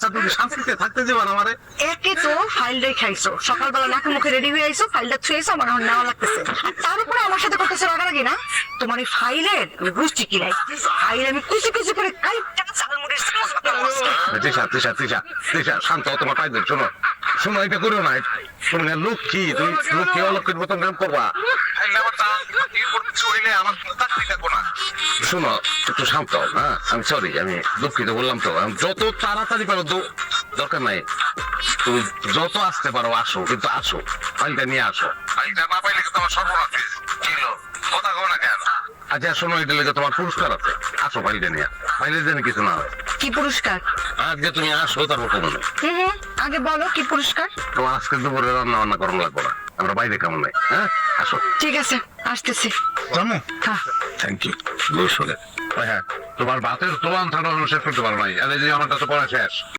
আচ্ছা তুমি শান্তিতে থাকতে দিবা না আমারে? একে তো ফাইলটাই খাইছো, সকালবেলা নাকে মুখে রেডি হয়ে আইছো, ফাইলটা ছুঁয়েছো, আমার এখন নেওয়া লাগতেছে। আর তার উপরে আমার সাথে করতেছো রাগারাগি না? তোমার এই ফাইলের আমি বুঝছি কি নাই, ফাইল আমি কুচি কুচি করে কাইটা চালমুড়ির তৃষা তৃষা তৃষা তৃষা শান্ত হও, তোমার পাইবে। শোনো শোনো, এটা করো না। তুমি না লক্ষ্মী, তুমি লক্ষ্মী অলক্ষ্মীর মতন কাম করবা। শোনো একটু শান্ত হও, হ্যাঁ? আমি সরি, আমি দুঃখিত বললাম তো। আমি যত তাড়াতাড়ি পারো দরকার নাই, তুমি যত আসতে পারো আসো, কিন্তু আসো, ফাইলটা নিয়ে আসো। ফাইলটা না পাইলে কিন্তু আমার সর্বনাশ ছিল, কথা কও না কেন? আচ্ছা শোনো, এটা লেগে তোমার পুরস্কার আছে, আসো ফাইলটা নিয়ে। ফাইলের জন্য কিছু না হয়। কি পুরস্কার? আজকে তুমি আসো, তারপর কমো না। আগে বলো কি পুরস্কার? তোমার আজকে দুপুরে রান্না বান্না করানো লাগবো না, আমরা বাইরে কেমন নাই। হ্যাঁ আসো। ঠিক আছে, আসতেছি। জানো, হ্যাঁ থ্যাংক ইউ। হ্যাঁ তোমার ভাতের তোমার ঠান্ডা শেষ করতে পারো নাই, আর এই যে আমার কাছে পড়া শেষ।